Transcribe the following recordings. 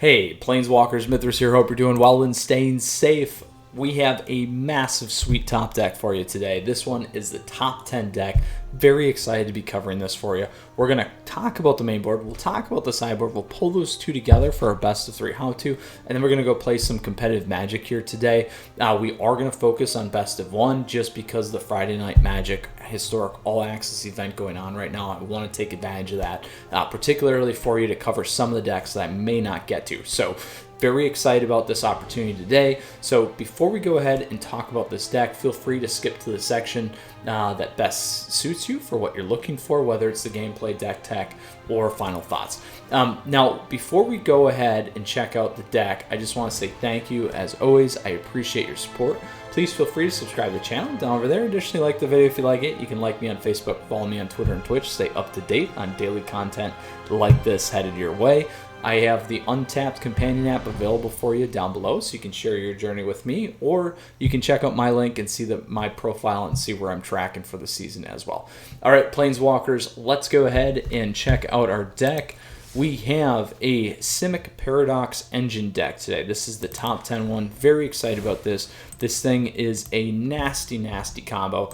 Hey, Planeswalkers, Mythras here. Hope you're doing well and staying safe. We have a massive sweet top deck for you today. This one is the top 10 deck. Very excited to be covering this for you. We're going to talk about the main board. We'll talk about the sideboard. We'll pull those two together for our best of three how to. And then we're going to go play some competitive Magic here today. We are going to focus on best of one just because of the Friday Night Magic historic all access event going on right now. I want to take advantage of that, particularly for you to cover some of the decks that I may not get to. So very excited about this opportunity today. So before we go ahead and talk about this deck, feel free to skip to the section that best suits you for what you're looking for, whether it's the gameplay, deck tech, or final thoughts. Now, before we go ahead and check out the deck, I just want to say thank you. As always, I appreciate your support. Please feel free to subscribe to the channel down over there. Additionally, like the video if you like it. You can like me on Facebook, follow me on Twitter and Twitch, stay up to date on daily content like this headed your way. I have the Untapped companion app available for you down below, so you can share your journey with me, or you can check out my link and see my profile and see where I'm tracking for the season as well. All right, Planeswalkers, let's go ahead and check out our deck. We have a Simic Paradox Engine deck today. This is the top 10 one. Very excited about this. This thing is a nasty, nasty combo.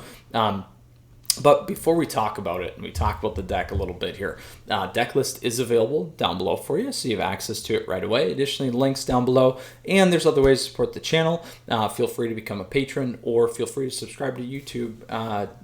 But before we talk about it, and we talk about the deck a little bit here, deck list is available down below for you, so you have access to it right away. Additionally, links down below, and there's other ways to support the channel. Feel free to become a patron, or feel free to subscribe to YouTube.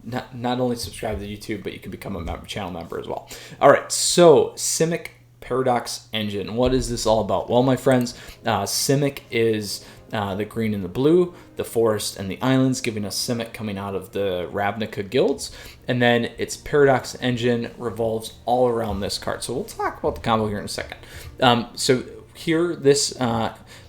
Not only subscribe to YouTube, but you can become a channel member as well. All right, so Simic Paradox Engine. What is this all about? Well, my friends, Simic is the green and the blue, the forest and the islands, giving us Simic coming out of the Ravnica guilds. And then its Paradox Engine revolves all around this card. So we'll talk about the combo here in a second. So here, this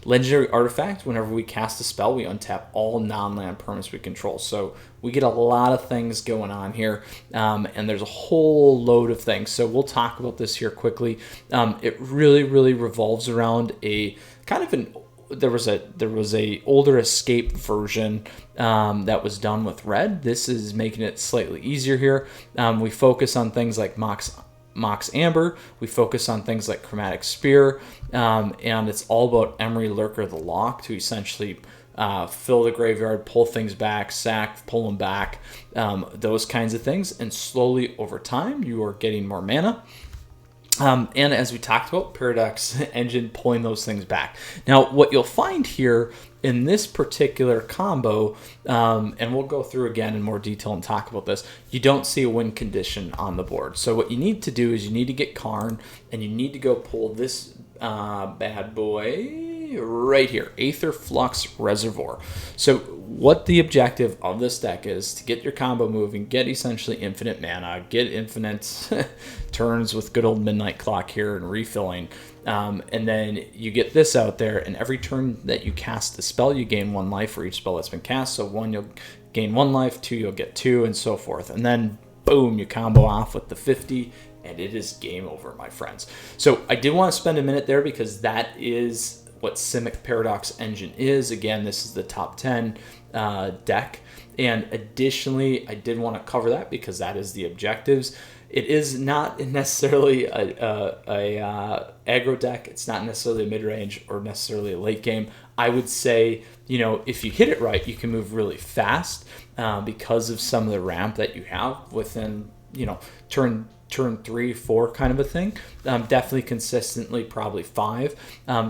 legendary artifact, whenever we cast a spell, we untap all non-land permanents we control. So we get a lot of things going on here, and there's a whole load of things. So we'll talk about this here quickly. It really revolves around a kind of an there was a older escape version that was done with red. This is making it slightly easier here. We focus on things like Mox Amber. We focus on things like Chromatic Spear, and it's all about Emery Lurker the Lock to essentially fill the graveyard, pull things back, sack, pull them back, those kinds of things. And slowly over time, you are getting more mana. And as we talked about, Paradox Engine pulling those things back. Now, what you'll find here in this particular combo, and we'll go through again in more detail and talk about this, you don't see a win condition on the board. So what you need to do is you need to get Karn, and you need to go pull this bad boy right here, Aether Flux Reservoir. So what the objective of this deck is to get your combo moving, get essentially infinite mana, get infinite turns with good old Midnight Clock here and refilling. And then you get this out there, and every turn that you cast the spell, you gain 1 life for each spell that's been cast. So 1, you'll gain 1 life, 2, you'll get 2, and so forth. And then boom, you combo off with the 50, and it is game over, my friends. So I did want to spend a minute there because that is what Simic Paradox Engine is. Again, this is the top 10 deck. And additionally, I did want to cover that because that is the objectives. It is not necessarily a aggro deck. It's not necessarily a mid-range or necessarily a late game. I would say, you know, if you hit it right, you can move really fast because of some of the ramp that you have within, you know, turn 3, 4 kind of a thing. Definitely consistently, probably 5.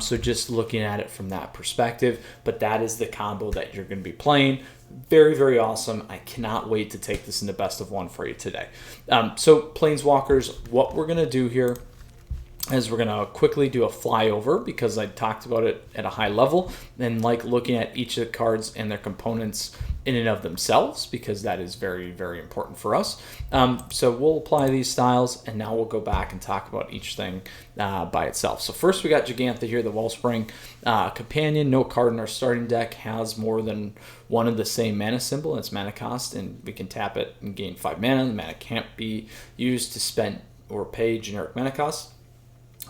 So just looking at it from that perspective, but that is the combo that you're going to be playing. Very awesome. I cannot wait to take this into best of one for you today. So Planeswalkers, what we're going to do here is we're going to quickly do a flyover because I talked about it at a high level and like looking at each of the cards and their components in and of themselves because that is very important for us. So we'll apply these styles and now we'll go back and talk about each thing by itself. So first we got Gigantha here, the Wellspring Companion. No card in our starting deck has more than one of the same mana symbol and its mana cost, and we can tap it and gain 5 mana. The mana can't be used to spend or pay generic mana costs.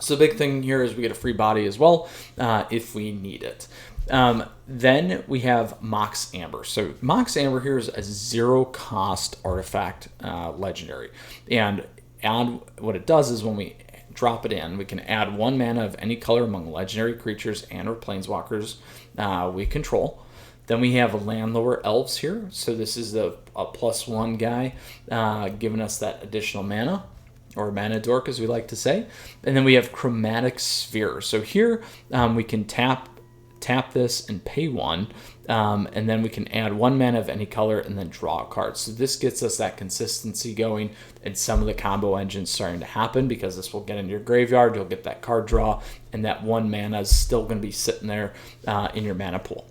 So the big thing here is we get a free body as well if we need it. Then we have Mox Amber. So Mox Amber here is a 0 cost artifact legendary. And what it does is when we drop it in. We can add 1 mana of any color among legendary creatures and or planeswalkers we control. Then we have a Landlower Elves here. So this is a +1 guy, giving us that additional mana, or mana dork as we like to say. And then we have Chromatic Sphere. So here we can tap this and pay 1, and then we can add 1 mana of any color and then draw a card. So this gets us that consistency going, and some of the combo engines starting to happen, because this will get into your graveyard, you'll get that card draw, and that 1 mana is still going to be sitting there in your mana pool.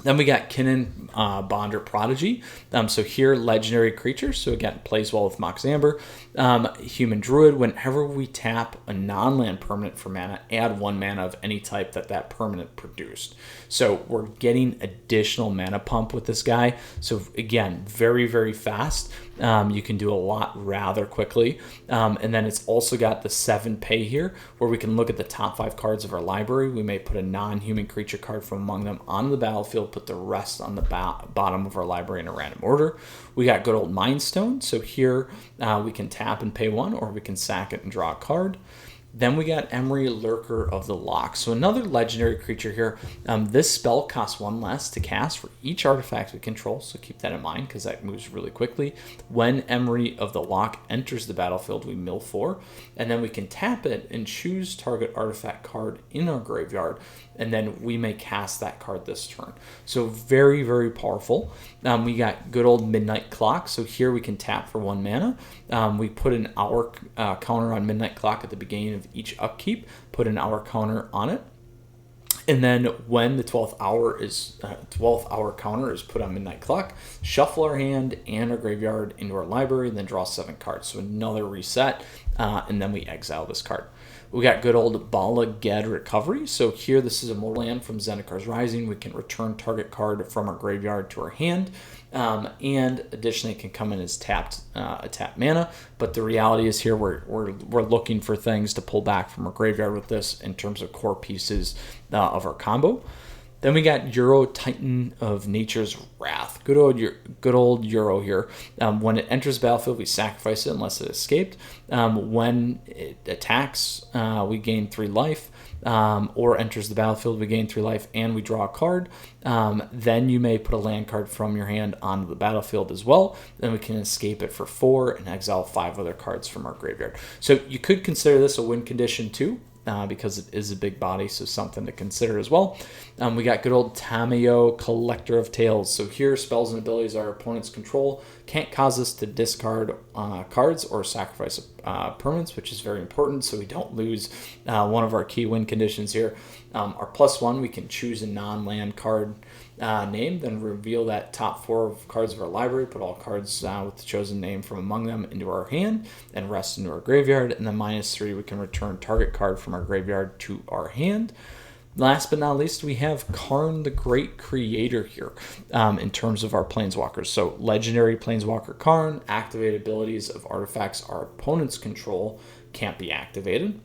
Then we got Kinnan Bonder Prodigy. So here, legendary creature. So again, plays well with Mox Amber. Human Druid. Whenever we tap a non-land permanent for mana, add 1 mana of any type that permanent produced. So we're getting additional mana pump with this guy. So again, very, very fast. You can do a lot rather quickly. And then it's also got the 7 pay here, where we can look at the top 5 cards of our library. We may put a non-human creature card from among them on the battlefield, put the rest on the bottom of our library in a random order. We got good old Mind Stone. So here we can tap and pay 1, or we can sack it and draw a card. Then we got Emery, Lurker of the Loch. So another legendary creature here. This spell costs 1 less to cast for each artifact we control, so keep that in mind because that moves really quickly. When Emery of the Loch enters the battlefield, we mill 4, and then we can tap it and choose target artifact card in our graveyard, and then we may cast that card this turn. So very, very powerful. We got good old Midnight Clock. So here we can tap for 1 mana. We put an hour counter on Midnight Clock at the beginning of each upkeep, put an hour counter on it. And then when the 12th hour counter is put on Midnight Clock, shuffle our hand and our graveyard into our library, and then draw 7 cards. So another reset, and then we exile this card. We got good old Bala Ged Recovery. So here, this is a mortal land from Zendikar's Rising. We can return target card from our graveyard to our hand. And additionally, it can come in as a tapped mana. But the reality is here, we're looking for things to pull back from our graveyard with this in terms of core pieces of our combo. Then we got Euro Titan of Nature's Wrath. Good old Euro here. When it enters the battlefield, we sacrifice it unless it escaped. When it attacks, we gain 3 life. Or enters the battlefield, we gain 3 life, and we draw a card. Then you may put a land card from your hand onto the battlefield as well. Then we can escape it for 4 and exile 5 other cards from our graveyard. So you could consider this a win condition too. Because it is a big body, so something to consider as well. We got good old Tamayo, Collector of Tales. So here, spells and abilities our opponents control can't cause us to discard cards or sacrifice permanents, which is very important, so we don't lose one of our key win conditions here. Our +1, we can choose a non-land card name, then reveal that top 4 of cards of our library, put all cards with the chosen name from among them into our hand, and rest into our graveyard. And then -3, we can return target card from our graveyard to our hand. Last but not least, we have Karn the Great Creator here in terms of our planeswalkers. So legendary planeswalker Karn, activated abilities of artifacts our opponents control can't be activated.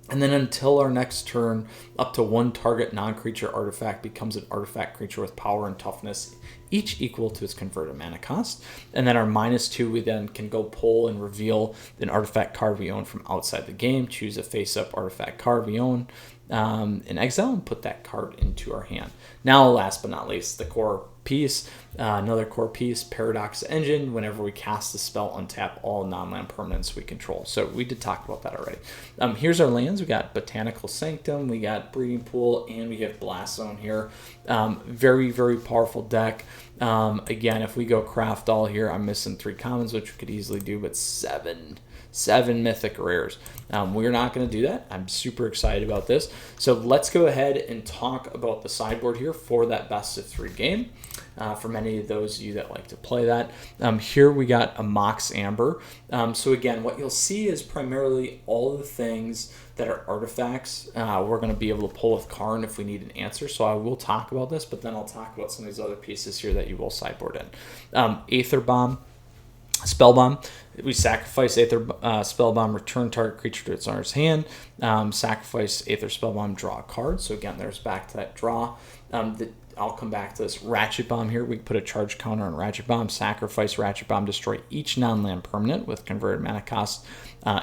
And then until our next turn, up to 1 target non-creature artifact becomes an artifact creature with power and toughness, each equal to its converted mana cost. And then our -2, we then can go pull and reveal an artifact card we own from outside the game, choose a face-up artifact card we own in exile, and put that card into our hand. Now, last but not least, the core piece, another core piece, Paradox Engine. Whenever we cast the spell, untap all non-land permanents we control. So we did talk about that already. Here's our lands. We got Botanical Sanctum, we got Breeding Pool, and we have Blast Zone here. Very, very powerful deck. Again, if we go Craft All here, I'm missing 3 commons, which we could easily do, but 7 mythic rares. We're not going to do that. I'm super excited about this. So let's go ahead and talk about the sideboard here for that best of 3 game. For many of those of you that like to play that. Here we got a Mox Amber. So again, what you'll see is primarily all the things that are artifacts we're going to be able to pull with Karn if we need an answer. So I will talk about this, but then I'll talk about some of these other pieces here that you will sideboard in. Aether Bomb. Spellbomb, we sacrifice Aether Spellbomb, return target creature to its owner's hand, sacrifice Aether Spellbomb, draw a card. So again, there's back to that draw. I'll come back to this. Ratchet Bomb here, we put a charge counter on Ratchet Bomb, sacrifice Ratchet Bomb, destroy each non-land permanent with converted mana cost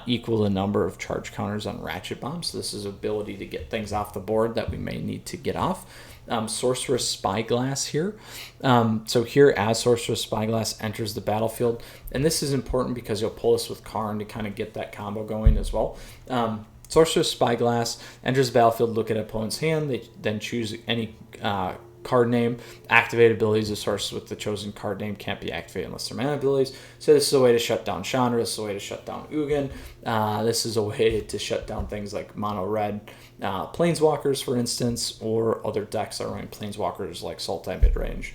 equal the number of charge counters on Ratchet Bomb. So this is ability to get things off the board that we may need to get off. Sorceress Spyglass here. So here, as Sorceress Spyglass enters the battlefield, and this is important because you'll pull this with Karn to kind of get that combo going as well. Sorceress Spyglass enters the battlefield, look at opponent's hand, they then choose any card name. Activate abilities of sources with the chosen card name can't be activated unless they're mana abilities. So this is a way to shut down Chandra, this is a way to shut down Ugin, this is a way to shut down things like mono red Planeswalkers, for instance, or other decks that are running Planeswalkers like Sultai midrange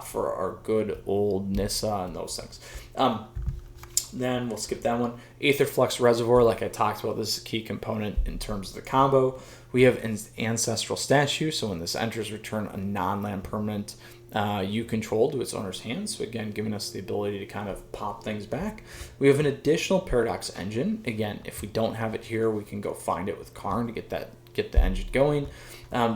for our good old Nissa and those things. Then we'll skip that one. Aetherflux Reservoir, like I talked about, this is a key component in terms of the combo. We have an Ancestral Statue, so when this enters, return a non-land permanent you control to its owner's hand. So again, giving us the ability to kind of pop things back. We have an additional Paradox Engine. Again, if we don't have it here, we can go find it with Karn to get the engine going.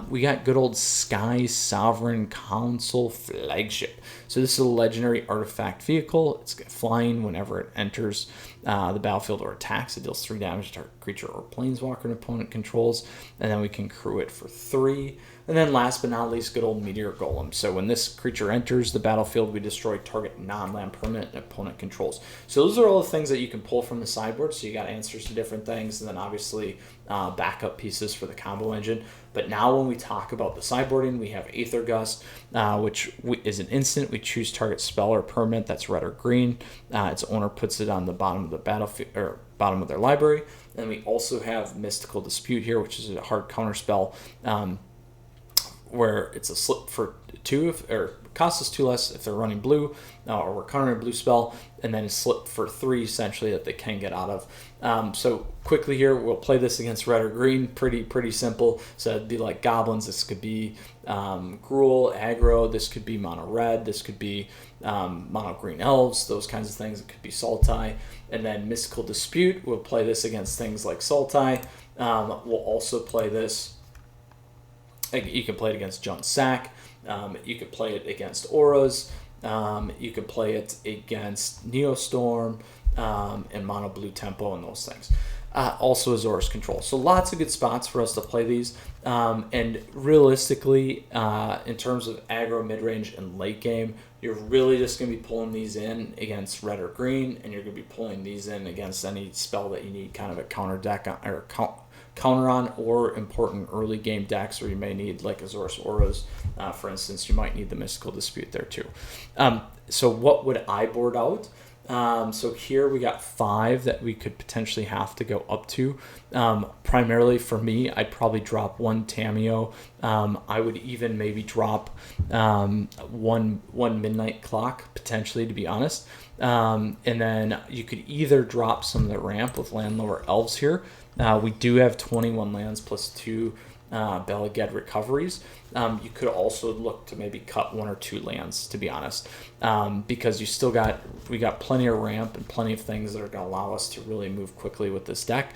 We got good old Sky Sovereign Council Flagship. So this is a legendary artifact vehicle. It's flying whenever it enters the battlefield or attacks. It deals 3 damage to a creature or planeswalker an opponent controls, and then we can crew it for 3. And then last but not least, good old Meteor Golem. So when this creature enters the battlefield, we destroy target non-land permanent and opponent controls. So those are all the things that you can pull from the sideboard. So you got answers to different things, and then obviously backup pieces for the combo engine. But now when we talk about the sideboarding, we have Aether Gust, which is an instant. We choose target spell or permanent that's red or green. Its owner puts it on the bottom of the battlefield or bottom of their library. And we also have Mystical Dispute here, which is a hard counter spell. Where it's a slip for 2, or costs us 2 less if they're running blue, or we're countering a blue spell, and then a slip for 3 essentially that they can get out of. So quickly here, we'll play this against red or green, pretty simple. So it'd be like goblins, this could be Gruul, aggro, this could be mono red, this could be mono green elves, those kinds of things. It could be Sultai. And then Mystical Dispute, we'll play this against things like Sultai. We'll also play this. You can play it against Jund Sack. You could play it against Auras. You could play it against Neostorm and Mono Blue Tempo and those things. Also Azorius Control. So lots of good spots for us to play these. And realistically, in terms of aggro, mid-range, and late game, you're really just going to be pulling these in against red or green, and you're going to be pulling these in against any spell that you need kind of a counter deck on, or counter on, or important early game decks where you may need like Azorius Auras, for instance. You might need the Mystical Dispute there too. So what would I board out? So here we got 5 that we could potentially have to go up to. Primarily for me, I'd probably drop 1 Tameo. I would even maybe drop one Midnight Clock, potentially, to be honest. And then you could either drop some of the ramp with Landlower Elves here. We do have 21 lands plus 2 Beleged recoveries. You could also look to maybe cut 1 or 2 lands, to be honest, because we got plenty of ramp and plenty of things that are going to allow us to really move quickly with this deck.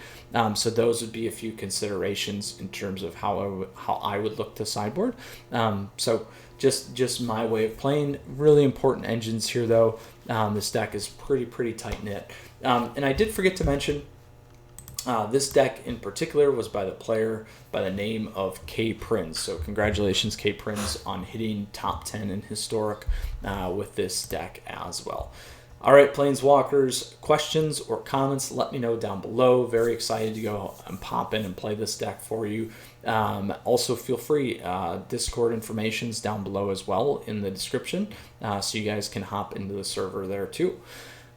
So those would be a few considerations in terms of how I would look to sideboard. So just my way of playing. Really important engines here, though. This deck is pretty tight knit. And I did forget to mention. This deck in particular was by the player by the name of K Prinz. So congratulations, K Prinz, on hitting top 10 in Historic with this deck as well. All right, Planeswalkers, questions or comments, let me know down below. Very excited to go and pop in and play this deck for you. Also, feel free, Discord information's down below as well in the description, so you guys can hop into the server there too.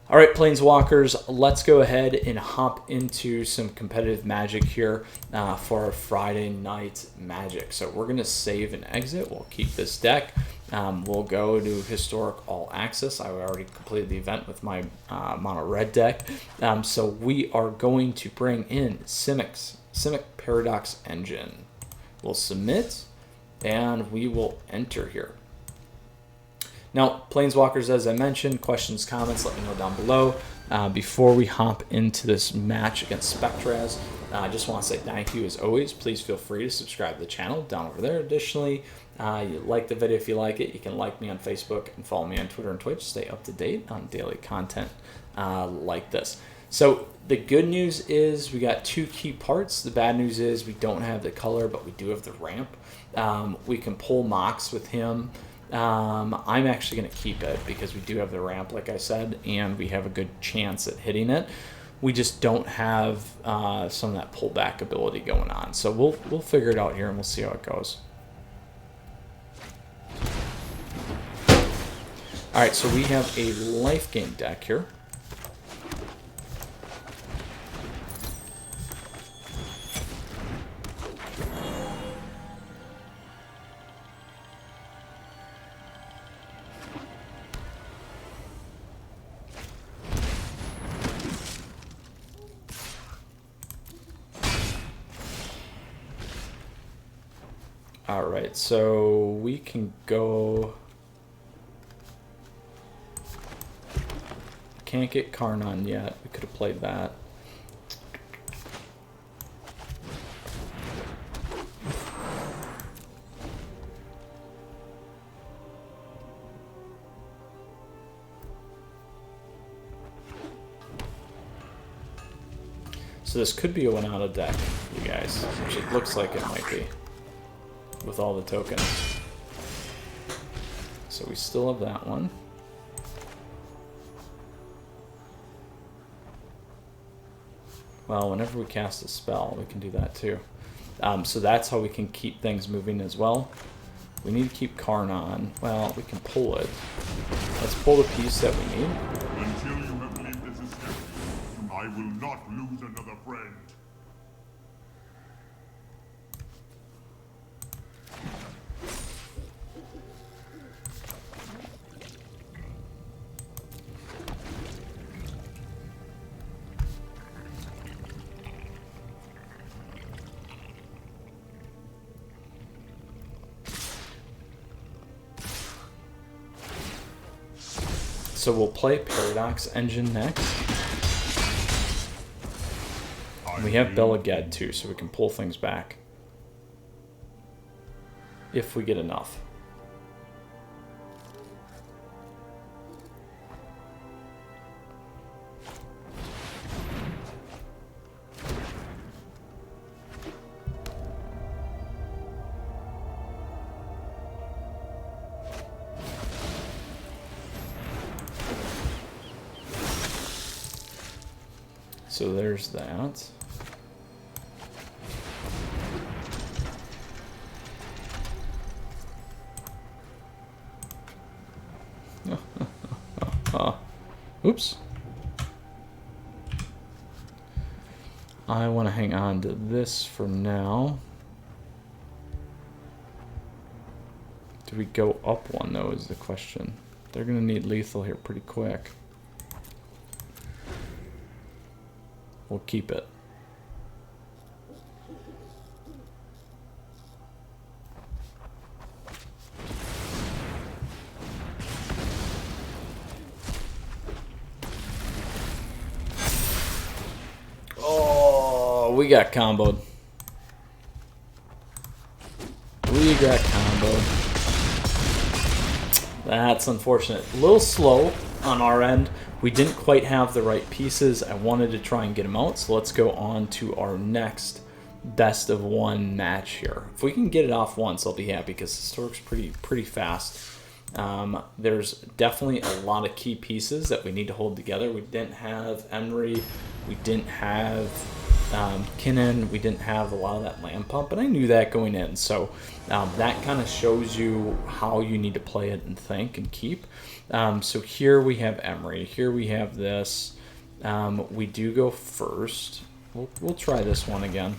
All right, Planeswalkers, let's go ahead and hop into some competitive Magic here for our Friday night Magic. So we're going to save and exit. We'll keep this deck. We'll go to Historic All Access. I already completed the event with my mono red deck. So we are going to bring in Simic Paradox Engine. We'll submit, and we will enter here. Now, Planeswalkers, as I mentioned, questions, comments, let me know down below. Before we hop into this match against Spectraz, I just want to say thank you as always. Please feel free to subscribe to the channel down over there. Additionally, you like the video if you like it. You can like me on Facebook and follow me on Twitter and Twitch. Stay up to date on daily content like this. So the good news is we got 2 key parts. The bad news is we don't have the color, but we do have the ramp. We can pull Mox with him. I'm actually going to keep it because we do have the ramp, like I said, and we have a good chance at hitting it. We just don't have some of that pullback ability going on. So we'll figure it out here and we'll see how it goes. All right, so we have a life gain deck here. All right, so we can go. Can't get Karnan yet. We could have played that. So this could be a one out of deck, you guys, which it looks like it might be, with all the tokens. So we still have that one. Well, whenever we cast a spell, we can do that too. So that's how we can keep things moving as well. We need to keep Karnan. Well, we can pull it. Let's pull the piece that we need. Until you have lived as a step, I will not lose another friend. So we'll play Paradox Engine next. And we have Belaged too, so we can pull things back. If we get enough. So there's that. Oops. I want to hang on to this for now. Do we go up one though is the question. They're going to need lethal here pretty quick. We'll keep it. Oh, we got comboed. We got comboed. That's unfortunate. A little slow on our end. We didn't quite have the right pieces. I wanted to try and get them out, so let's go on to our next best of one match here. If we can get it off once, I'll be happy because this works pretty fast. There's definitely a lot of key pieces that we need to hold together. We didn't have Emery, we didn't have Kinnan, we didn't have a lot of that land pump, and I knew that going in. So that kind of shows you how you need to play it and think and keep. So here we have Emery. Here we have this. We do go first. We'll try this one again.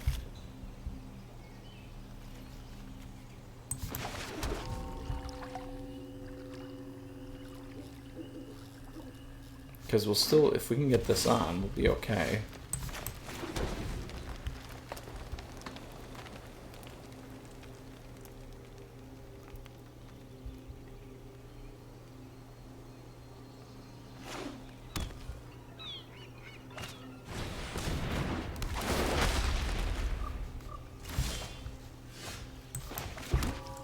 Because we'll still, if we can get this on, we'll be okay.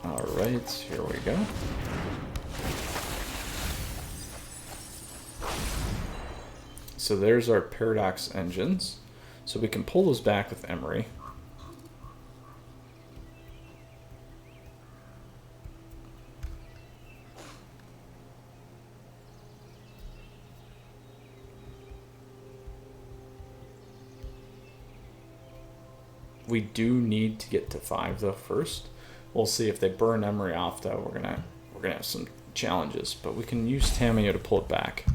Alright, here we go. so there's our Paradox Engines. So we can pull those back with Emery. We do need to get to 5 though first. We'll see if they burn Emery off though. We're gonna have some challenges, but we can use Tamiyo to pull it back.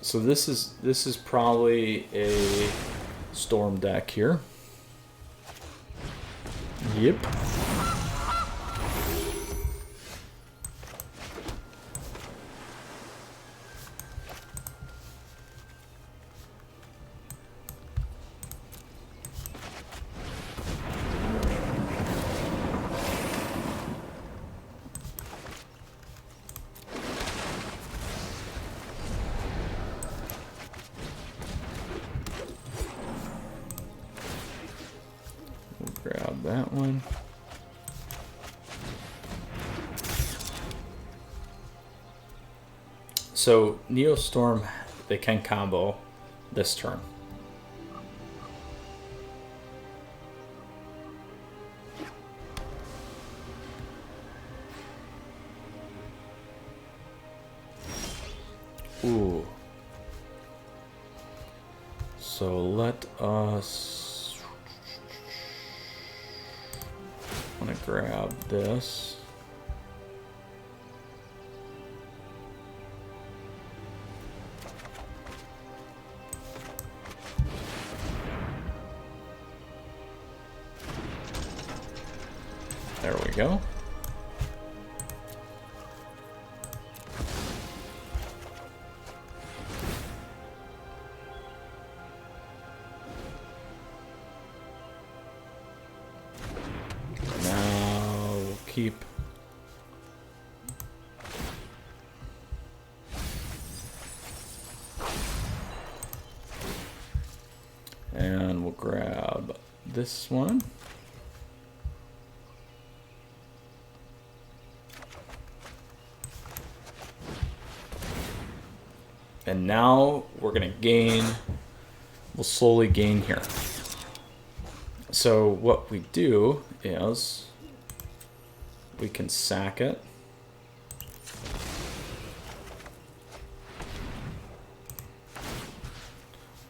So this is probably a storm deck here. Yep. Grab that one. So Neostorm, they can combo this turn. Ooh. So let us... I'm gonna grab this. There we go. Keep. And we'll grab this one. And now we're going to gain, we'll slowly gain here. So what we do is we can sack it.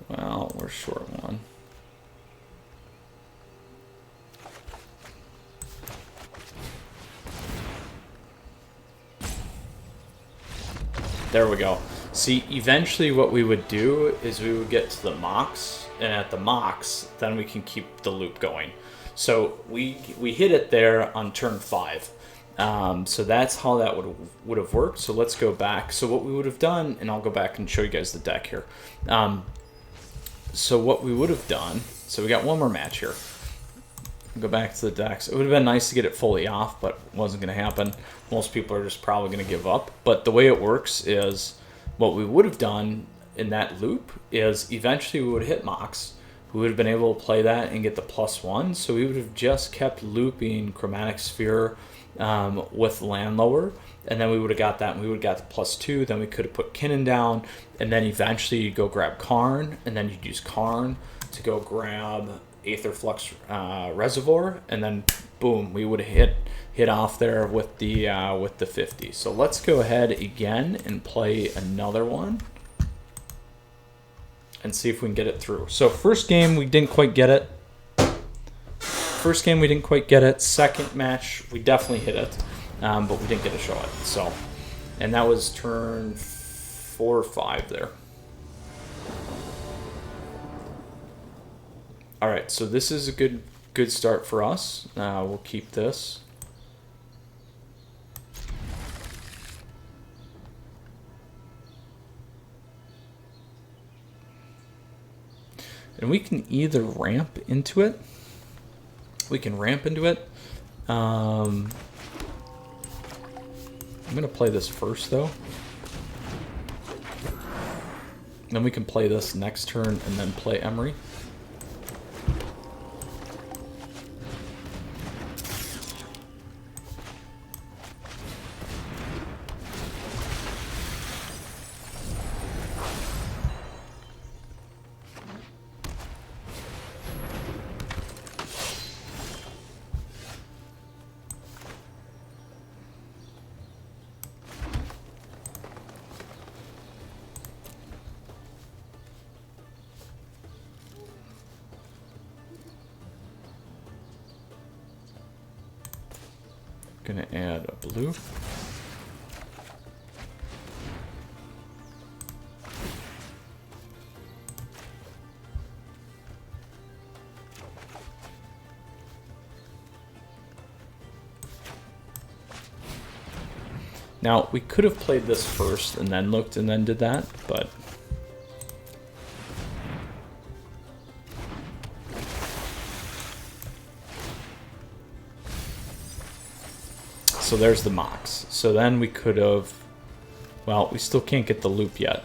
Well, we're short one. There we go. See, eventually what we would do is we would get to the Mox, and at the Mox, then we can keep the loop going. So we hit it there on turn 5. So that's how that would have worked. So let's go back. So what we would have done, and I'll go back and show you guys the deck here. So what we would have done, so we got one more match here. Go back to the decks. It would have been nice to get it fully off, but it wasn't going to happen. Most people are just probably going to give up. But the way it works is what we would have done in that loop is eventually we would have hit Mox. We would have been able to play that and get the +1. So we would have just kept looping Chromatic Sphere with land lower. And then we would have got that and we would have got the +2. Then we could have put Kinnan down. And then eventually you'd go grab Karn. And then you'd use Karn to go grab Aetherflux Reservoir. And then boom, we would have hit off there with the 50. So let's go ahead again and play another one and see if we can get it through. So first game we didn't quite get it. First game we didn't quite get it. Second match we definitely hit it, but we didn't get to show it. So, and that was turn 4 or 5 there. All right, so this is a good start for us. We'll keep this. And we can either ramp into it. We can ramp into it. I'm going to play this first, though. Then we can play this next turn and then play Emery. Gonna add a blue. Now, we could have played this first and then looked and then did that, but... So there's the Mox. So then we could have... Well, we still can't get the loop yet.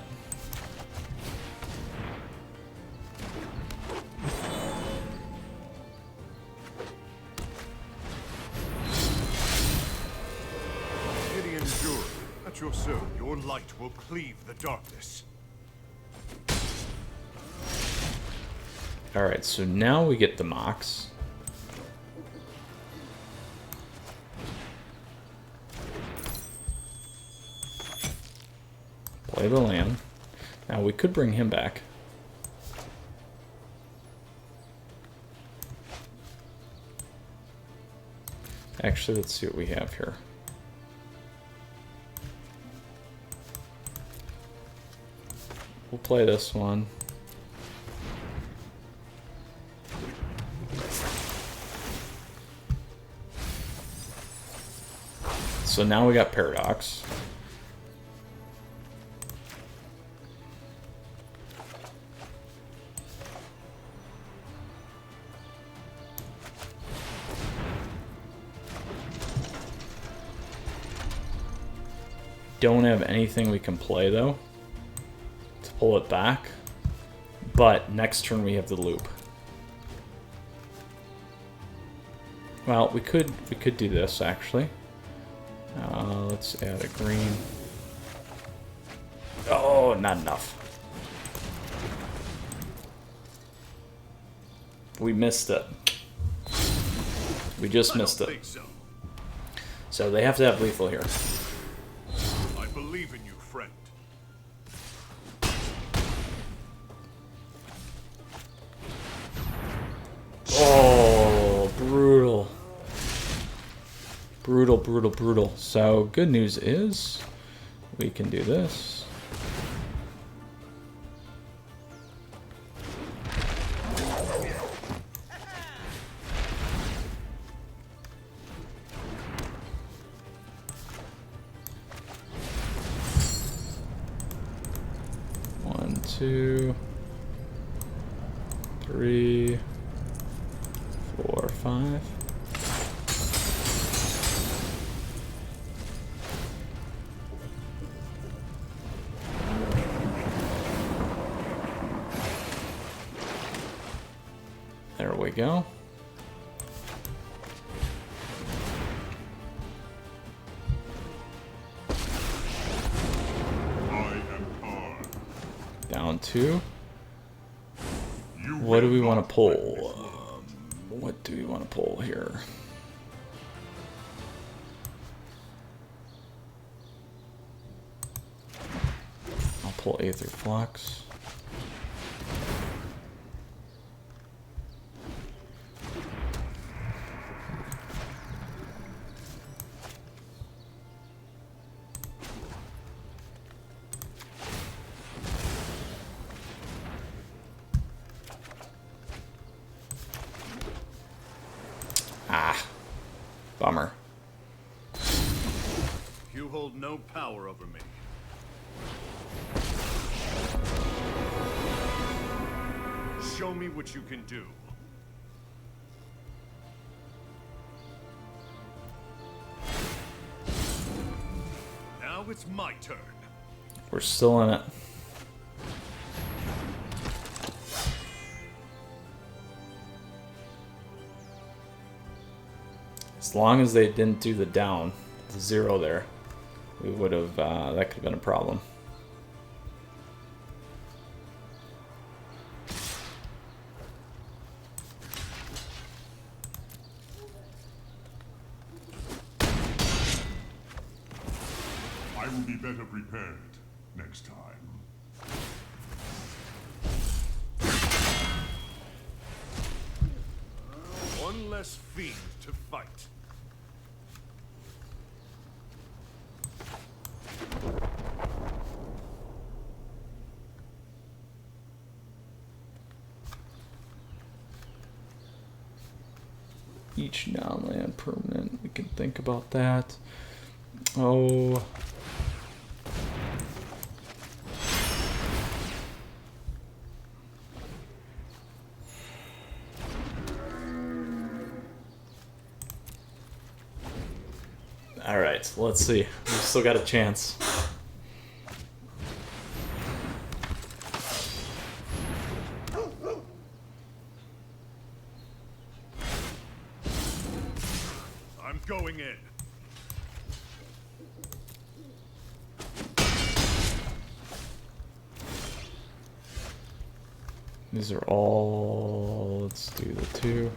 Your light will cleave the darkness. Alright, so now we get the Mox. Play the land. Now we could bring him back. Actually, let's see what we have here. We'll play this one. So now we got Paradox. Don't have anything we can play though. Pull it back, but next turn we have the loop. Well, we could do this actually. Let's add a green. Oh, not enough. We missed it. We just missed it. So they have to have lethal here. I believe in you, friend. Oh, brutal. Brutal, brutal, brutal. So, good news is we can do this. One, two, three, 4, 5. There we go. Down 2. What do we want to pull? What do we want to pull here? I'll pull Aether Flux. Bummer. You hold no power over me. Show me what you can do. Now it's my turn. We're still in it. As long as they didn't do the down, the 0 there, we would have, that could have been a problem. I will be better prepared next time. One less fiend to fight. each non-land permanent. We can think about that. Oh. All right, let's see. We've still got a chance. I'm going in. These are all, let's do the 2.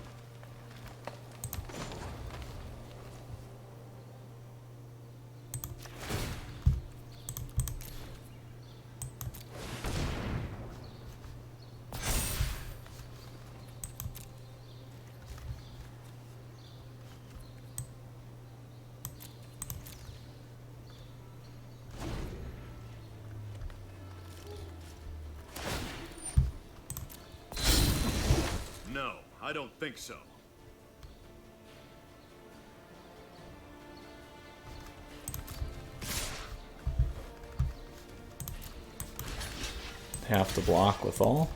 No, I don't think so. Have to block with all.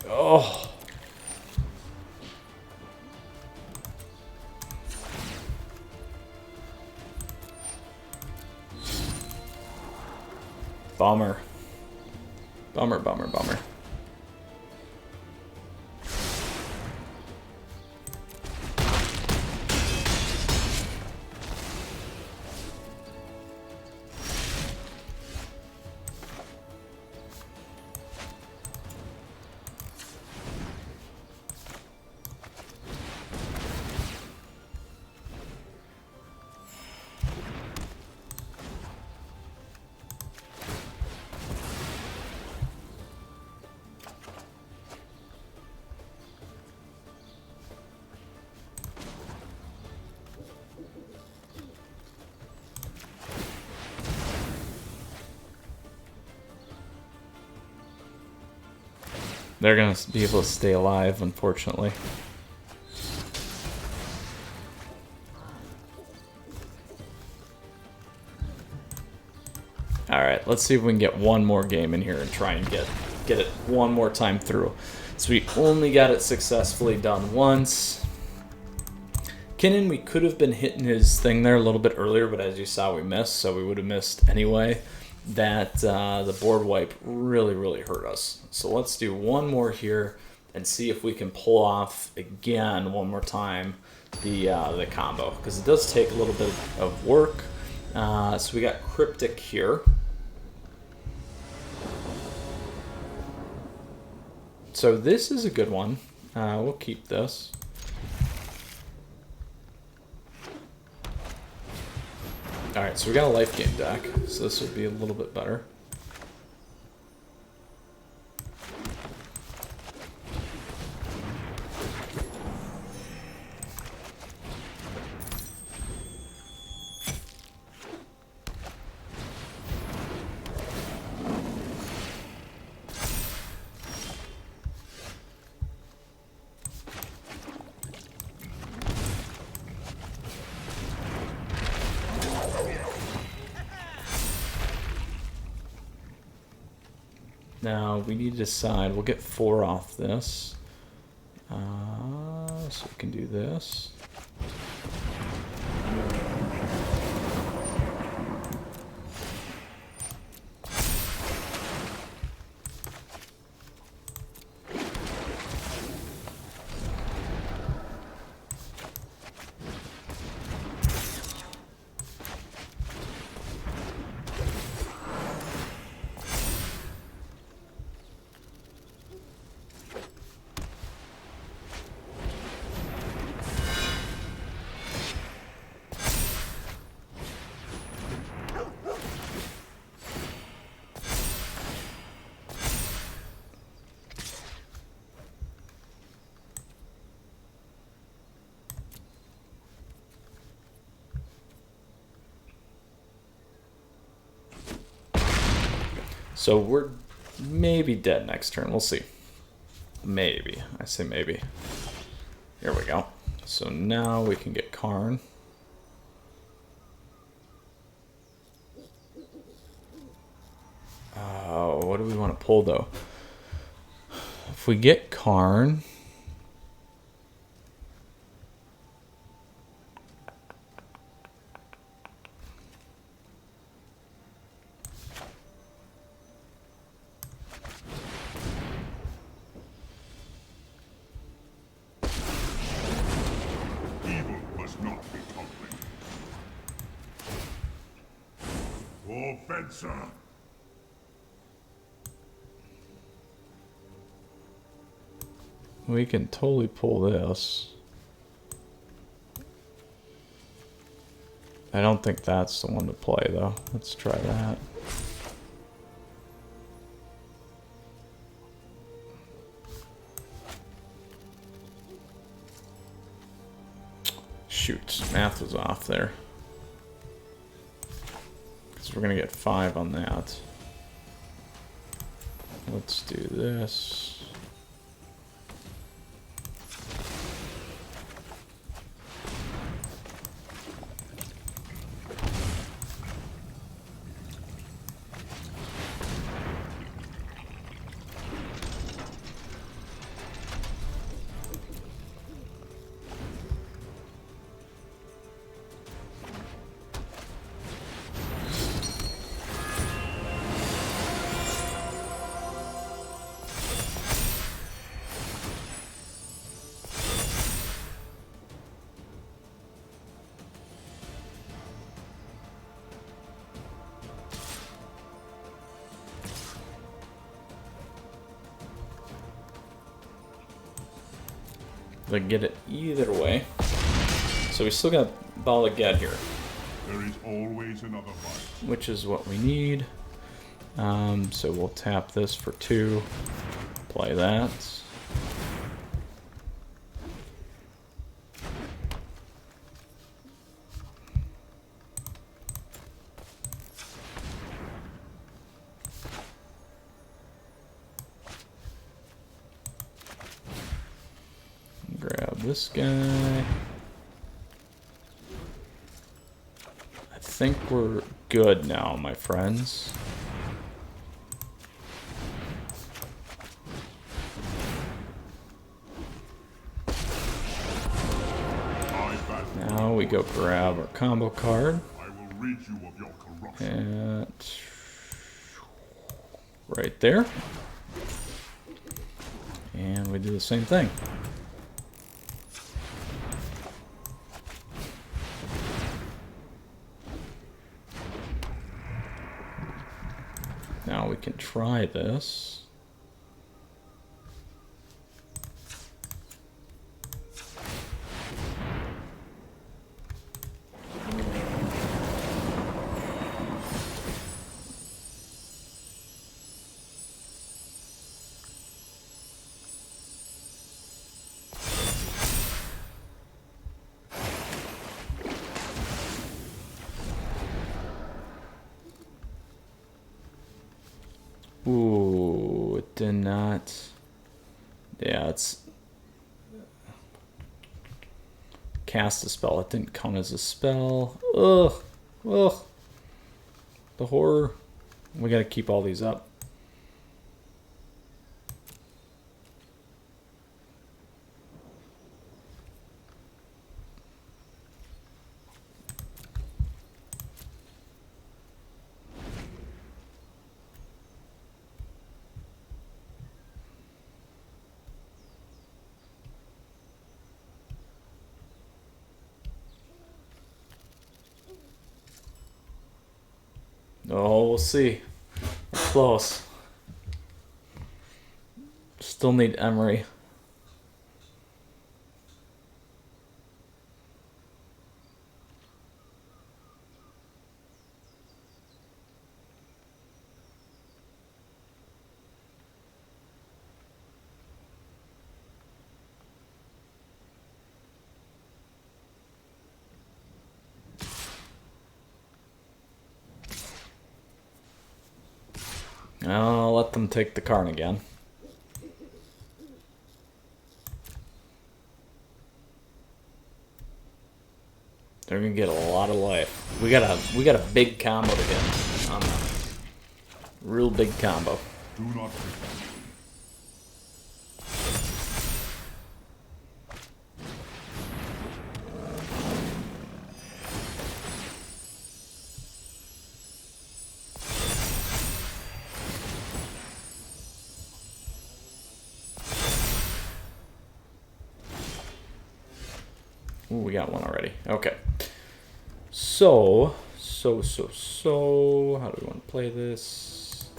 Oh. Bummer. Bummer, bummer, bummer. They're going to be able to stay alive, unfortunately. Alright, let's see if we can get one more game in here and try and get it one more time through. So we only got it successfully done once. Kinnan, we could have been hitting his thing there a little bit earlier, but as you saw, we missed, so we would have missed anyway. That the board wipe really, really hurt us. So let's do one more here and see if we can pull off again one more time the combo, because it does take a little bit of work. So we got Cryptic here. So this is a good one. We'll keep this. Alright, so we got a life gain deck, so this would be a little bit better. Now we need to decide. We'll get 4 off this. So we can do this. So we're maybe dead next turn. We'll see. Maybe. I say maybe. Here we go. So now we can get Karn. What do we want to pull, though? If we get Karn... Evil must not be tolerated. For Fencer! We can totally pull this. I don't think that's the one to play, though. Let's try that. Shoot, math was off there. Because we're going to get 5 on that. Let's do this. They get it either way. So we still got Ball of Get here, There is always another fight. which is what we need. So we'll tap this for 2. Play that. Grab this guy. I think we're good now, my friends. Now we go grab our combo card. I will rid you of your corruption. And right there. And we do the same thing. Now we can try this. Ooh, it did not. Yeah, it's cast a spell. It didn't count as a spell. Ugh, ugh. The horror. We gotta keep all these up. Oh, we'll see. We're close. Still need Emery. I'll let them take the Karn again. They're gonna get a lot of life. We got a big combo to hit on them. Real big combo. Do not forget. Ooh, we got one already. Okay. So, how do we want to play this?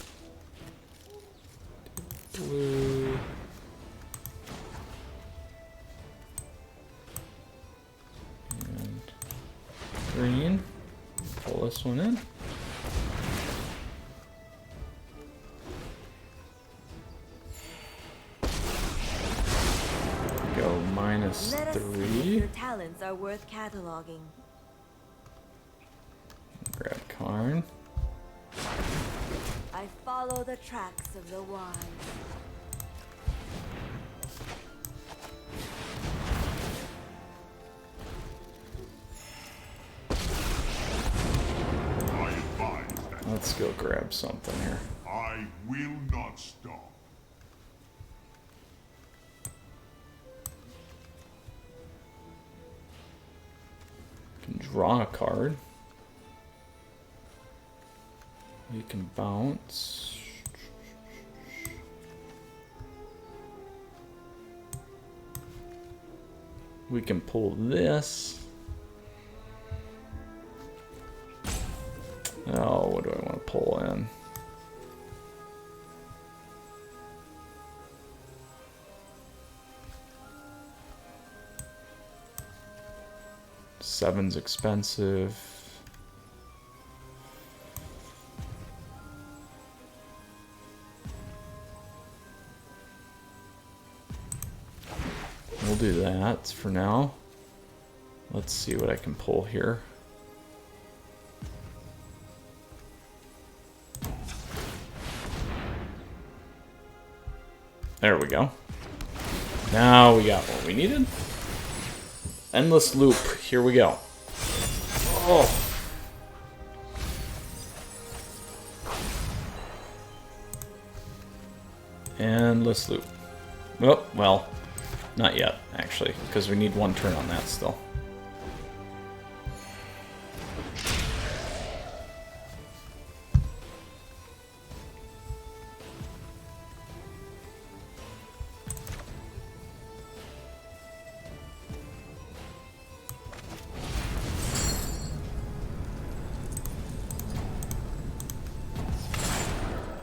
Blue. And green. Pull this one in. Go minus Let us see if 3. your talents are worth cataloging. Grab Karn. I follow the tracks of the wise. I advise that Let's go grab something here. I will not stop. Can draw a card. You can bounce. We can pull this. Oh, what do I want to pull in? Seven's expensive. We'll do that for now. Let's see what I can pull here. There we go. Now we got what we needed. Endless loop. Here we go. Oh. Endless loop. Oh, well, not yet, actually, because we need one turn on that still.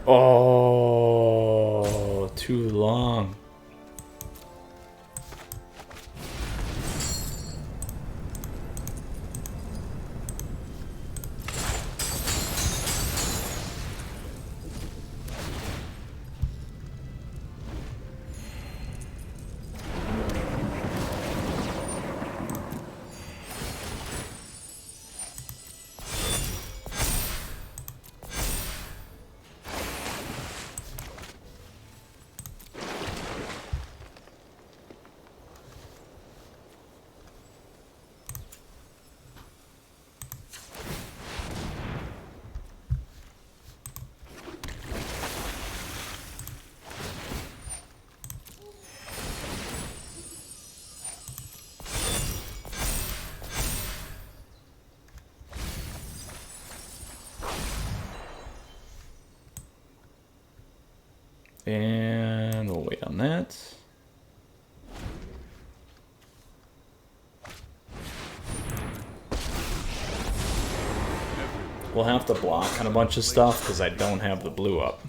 Oh, too long. And we'll wait on that. We'll have to block on a bunch of stuff because I don't have the blue up.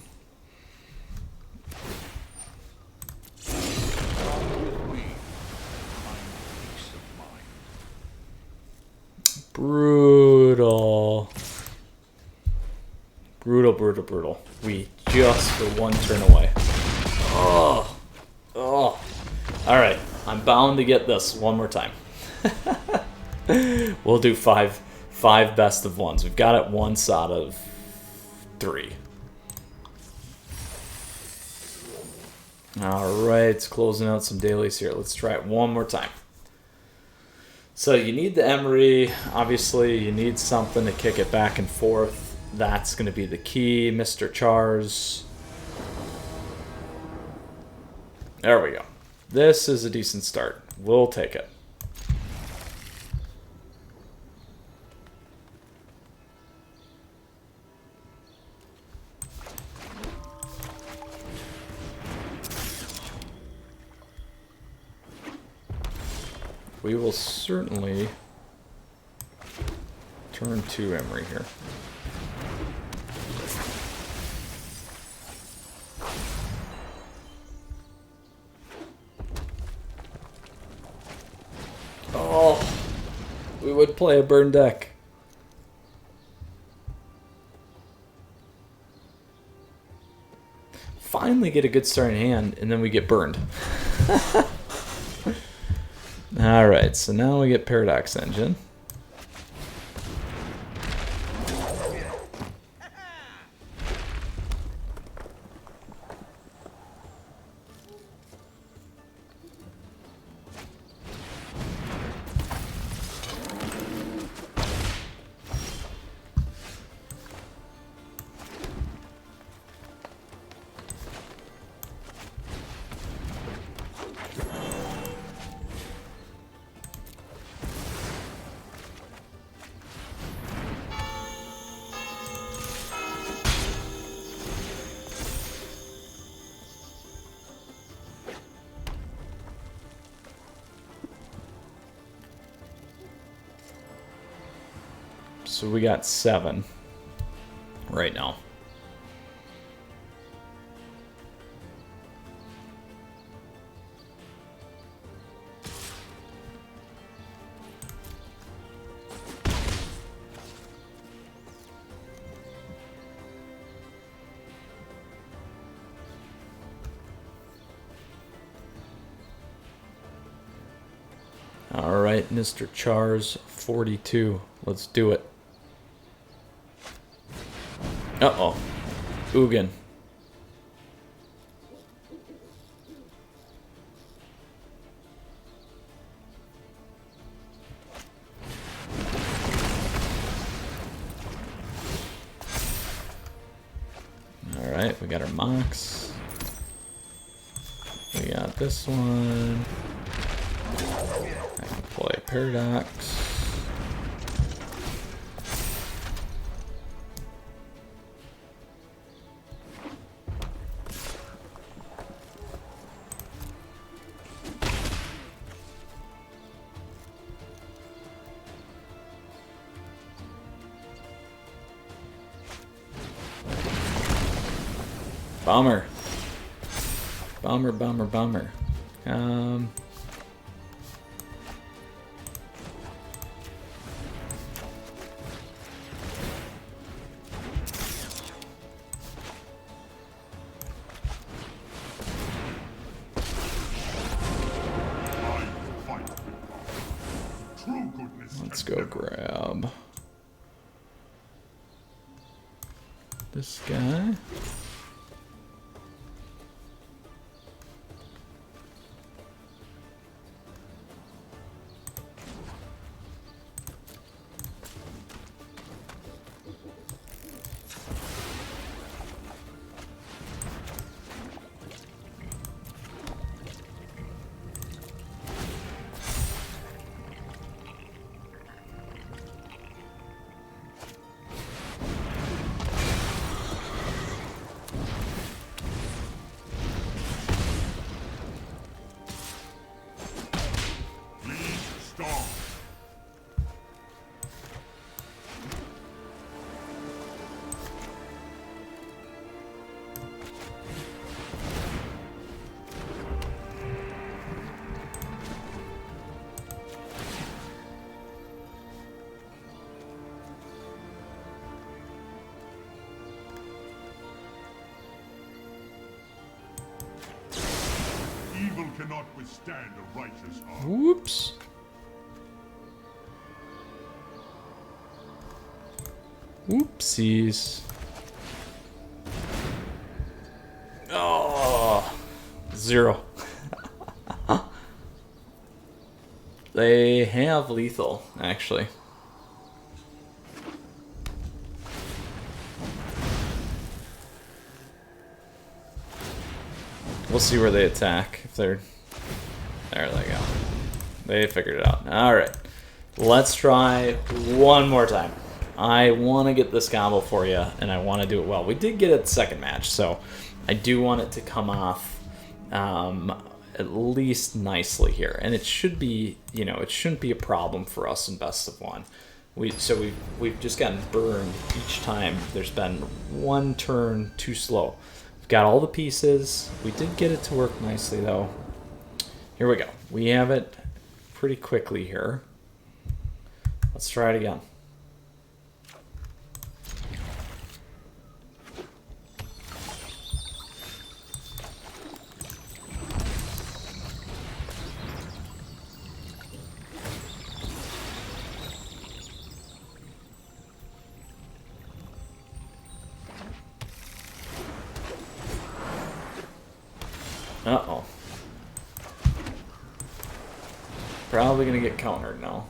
Brutal. Brutal, brutal, brutal. We just were one turn away. Oh. Oh. Alright. I'm bound to get this one more time. We'll do five best of ones. We've got it once out of 3. Alright, closing out some dailies here. Let's try it one more time. So you need the Emery. Obviously, you need something to kick it back and forth. That's going to be the key, Mr. Chars. There we go. This is a decent start. We'll take it. We will certainly turn to Emery here. Oh, we would play a burn deck. Finally get a good starting hand, and then we get burned. Alright, so now we get Paradox Engine. So we got 7 right now. All right, Mr. Chars 42. Let's do it. Uh-oh. Ugin. Alright, we got our Mox. We got this one. I can play Paradox. Bummer. Bummer, bummer, bummer. Let's go grab this guy. Cannot withstand a righteous heart. Whoops. Whoopsies. Oh, this 0. They have lethal, actually. We'll see where they attack. If they're... There they go. They figured it out. Alright. Let's try one more time. I want to get this combo for you, and I want to do it well. We did get it the second match, so I do want it to come off at least nicely here. And it should be, you know, it shouldn't be a problem for us in best of one. We've just gotten burned each time. There's been one turn too slow. We've got all the pieces. We did get it to work nicely, though. Here we go. We have it pretty quickly here. Let's try it again. Uh-oh. Probably gonna get countered now.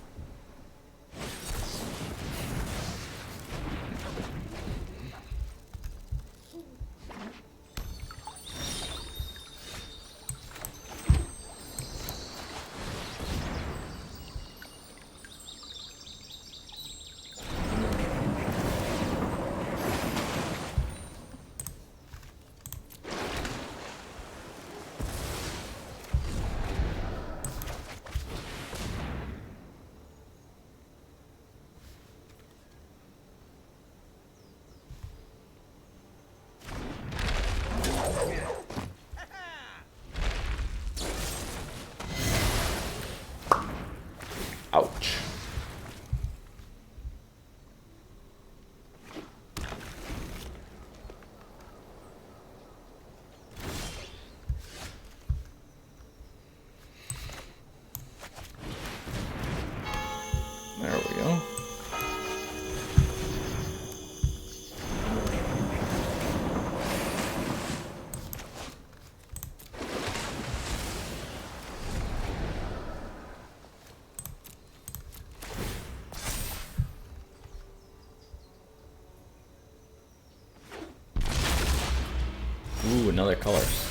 Ouch. There we go. Ooh, another colors.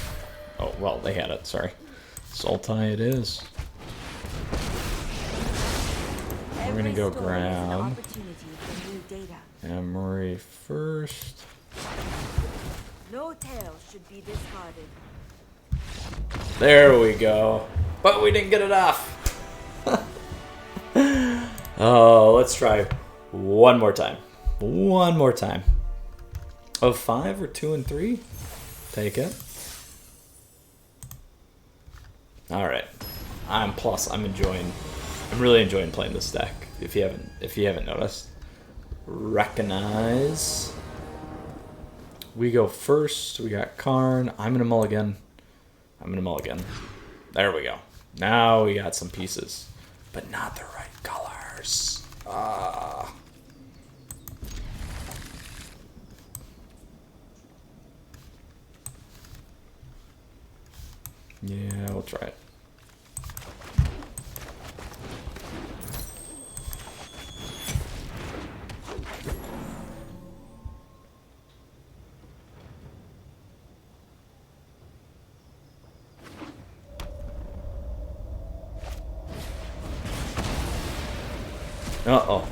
Oh, well, they had it, sorry. Sultai it is. We're gonna go grab Emery first. No tail should be discarded. There we go. But we didn't get it off. Oh, let's try one more time. One more time. Of 5 or 2 and 3? Take it. Alright. I'm really enjoying playing this deck. If you haven't noticed. Recognize. We go first. We got Karn. I'm gonna mulligan. There we go. Now we got some pieces. But not the right colors. Ah. Yeah, we'll try it. Uh-oh.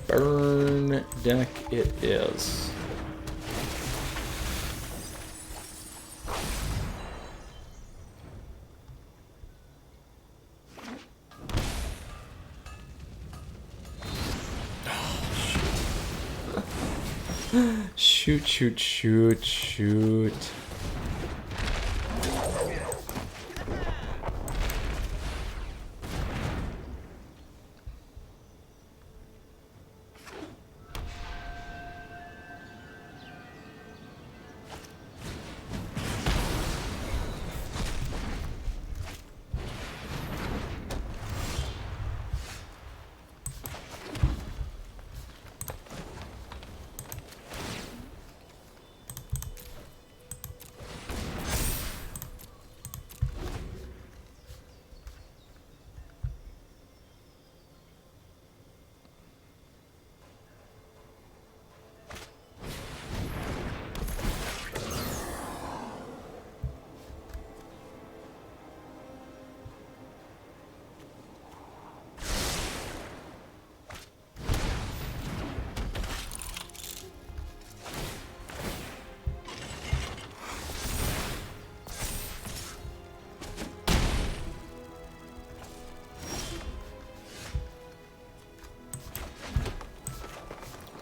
Burn deck it is. Shoot, shoot, shoot, shoot.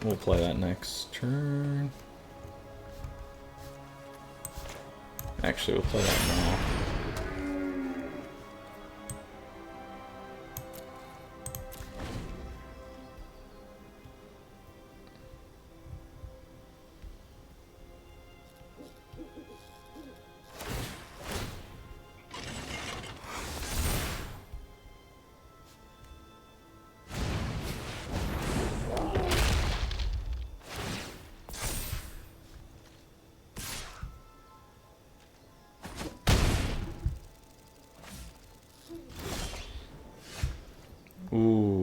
We'll play that next turn. Actually, we'll play that now. Ooh.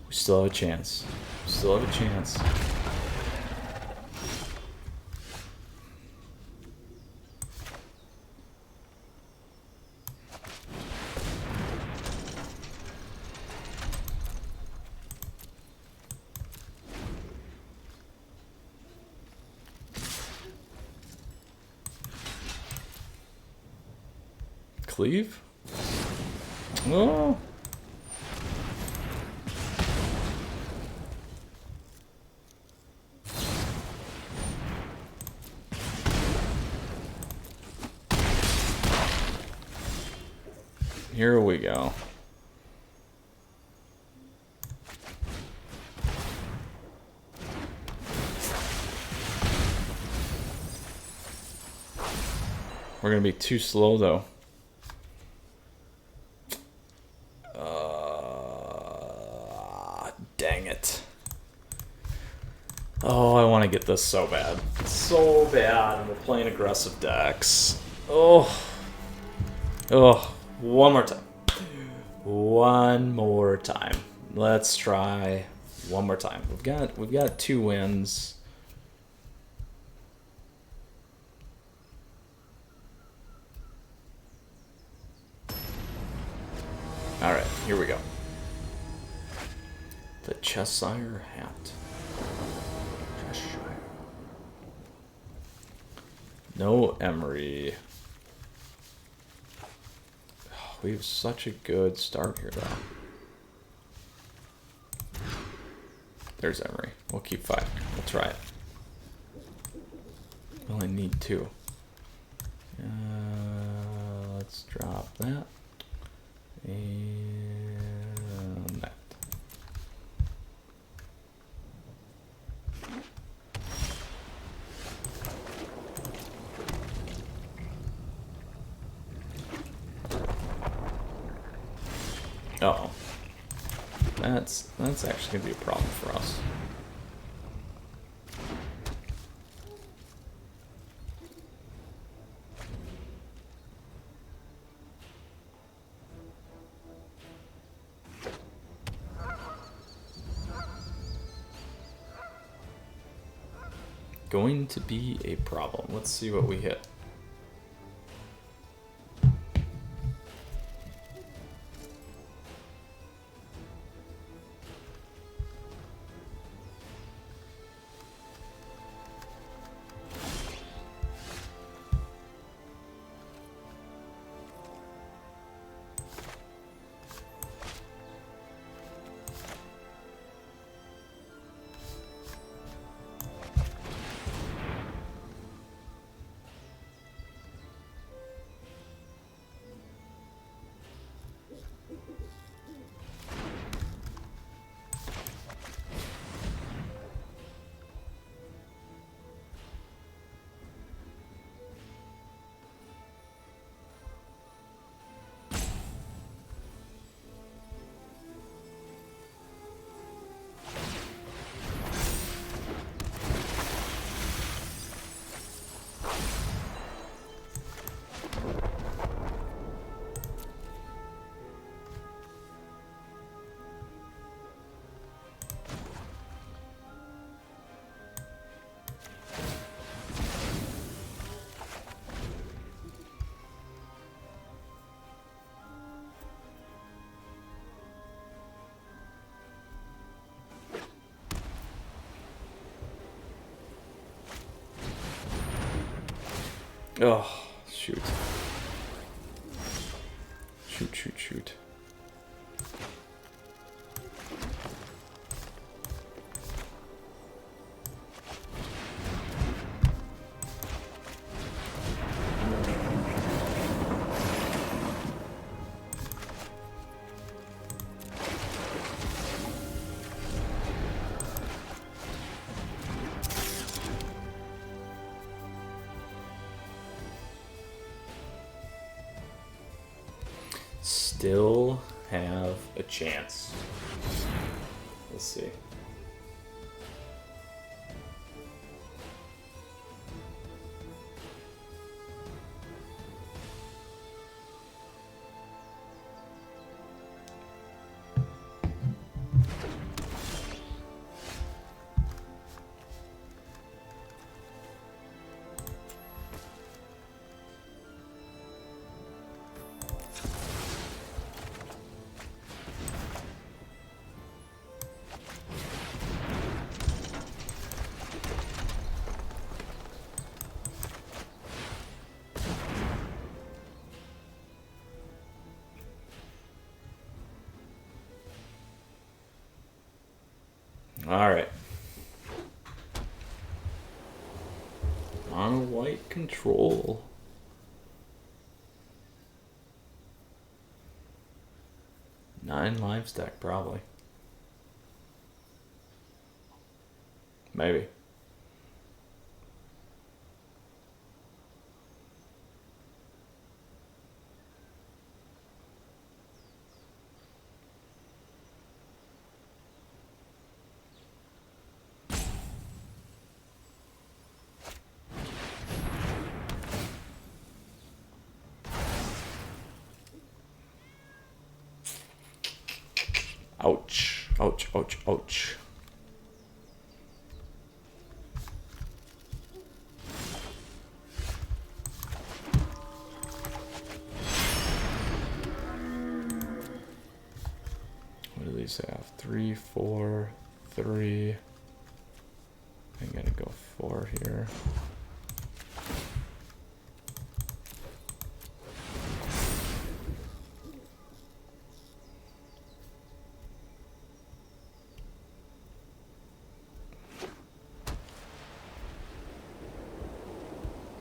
We still have a chance. Still have a chance. Cleave? Oh. Here we go. We're gonna be too slow though. Dang it. Oh, I want to get this so bad. So bad. And we're playing aggressive decks. Oh. One more time. One more time. Let's try one more time. We've got 2 wins. All right, here we go. The Cheshire Hat. Cheshire. No Emery. Oh, we have such a good start here, though. There's Emery. We'll keep 5. We'll try it. We only need 2. Let's drop that. And that. Uh-oh. That's actually gonna be a problem for us. Going to be a problem. Let's see what we hit. Oh, shoot. Shoot, shoot, shoot. Still have a chance. Let's see. All right. On a white control. Nine live stack, probably. Maybe. Ouch, ouch, ouch, ouch. What do these have? 3, 4, 3. I'm gonna go 4 here.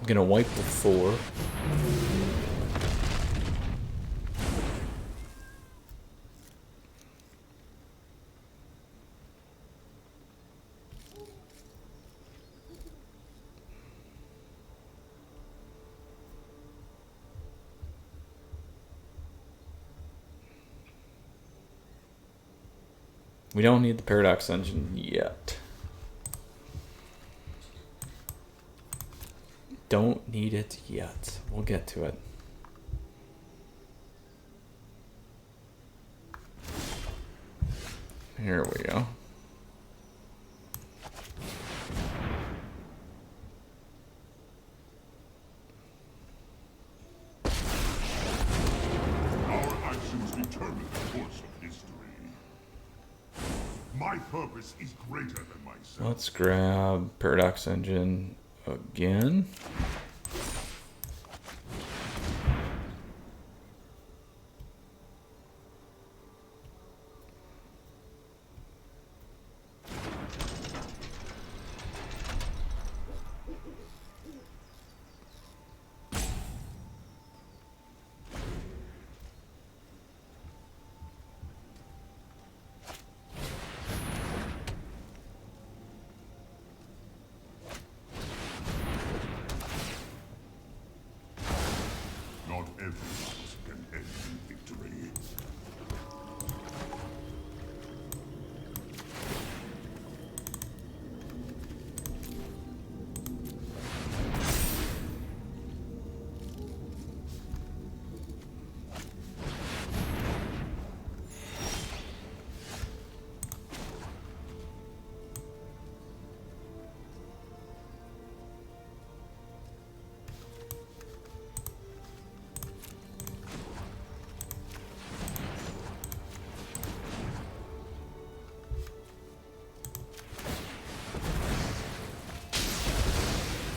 I'm gonna wipe the 4. We don't need the Paradox Engine yet. Don't need it yet. We'll get to it. Here we go. Our actions determine the course of history. My purpose is greater than myself. Let's grab Paradox Engine again. Not every loss can end in victory.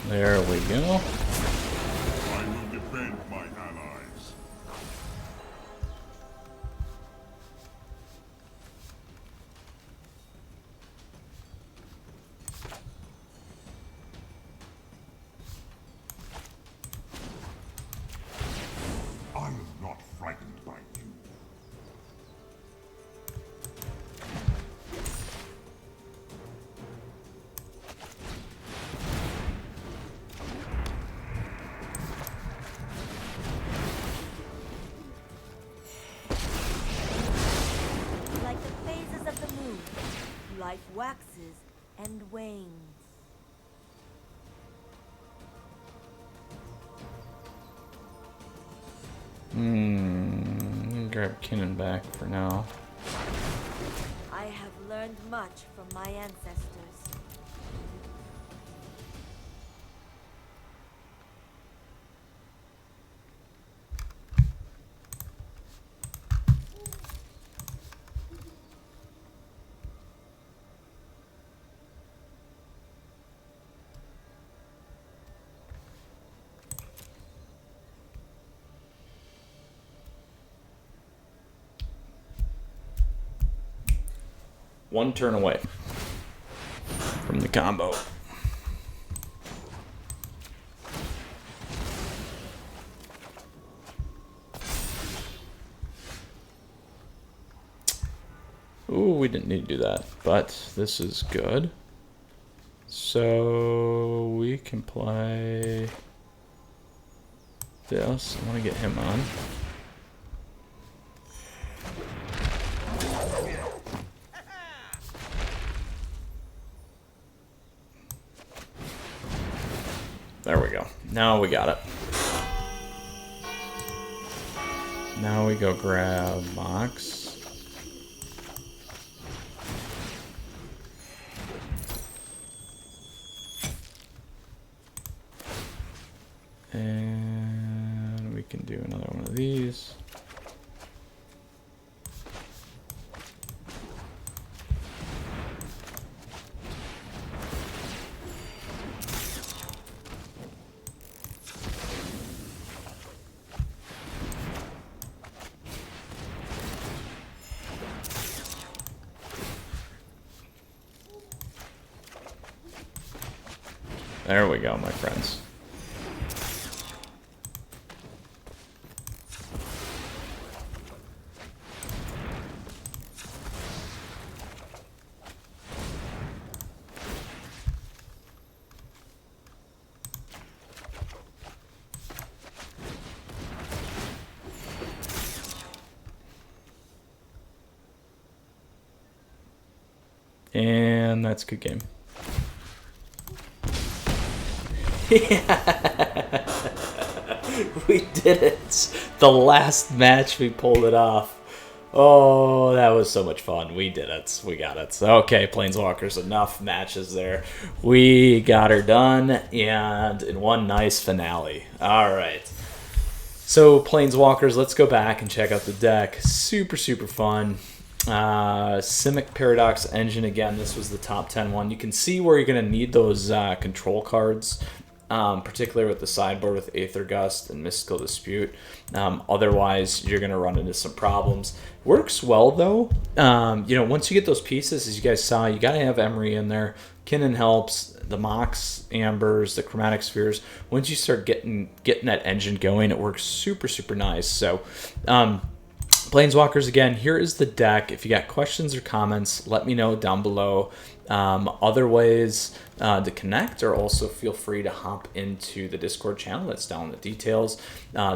There we go. waxes and wanes. Grab Kinnan back for now. I have learned much from my ancestors. One turn away from the combo. Ooh, we didn't need to do that, but this is good. So we can play this. I want to get him on. There we go. Now we got it. Now we go grab Mox. And we can do another one of these. There we go, my friends. And that's a good game. Yeah. We did it. The last match we pulled it off. Oh, that was so much fun. We did it. We got it. Okay, Planeswalkers, enough matches there. We got her done, and in one nice finale. All right. So, Planeswalkers, let's go back and check out the deck. Super, super fun. Simic Paradox Engine, again, this was the top 10 one. You can see where you're going to need those control cards, particularly with the sideboard with Aether Gust and Mystical Dispute. Otherwise, you're going to run into some problems. Works well, though. You know, once you get those pieces, as you guys saw, you got to have Emery in there. Kinnan helps. The Mox, Ambers, the Chromatic Spheres. Once you start getting that engine going, it works super, super nice. So, Planeswalkers, again, here is the deck. If you got questions or comments, let me know down below. Other ways to connect, or also feel free to hop into the Discord channel that's down in the details.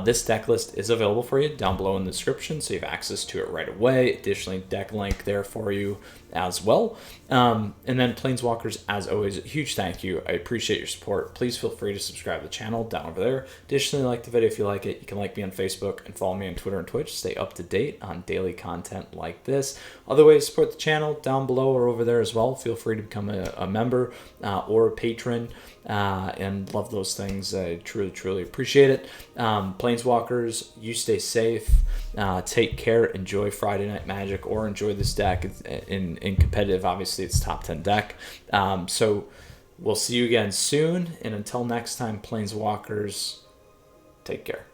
This deck list is available for you down below in the description, so you have access to it right away. Additionally, deck link there for you as well. And then Planeswalkers, as always, a huge thank you. I appreciate your support. Please feel free to subscribe to the channel down over there. Additionally, like the video if you like it. You can like me on Facebook and follow me on Twitter and Twitch. Stay up to date on daily content like this. Other ways to support the channel down below or over there as well. Feel free to become a member or a patron, and love those things. I truly, truly appreciate it. Planeswalkers, you stay safe. Take care. Enjoy Friday Night Magic, or enjoy this deck in competitive. Obviously, it's top 10 deck. So we'll see you again soon. And until next time, Planeswalkers, take care.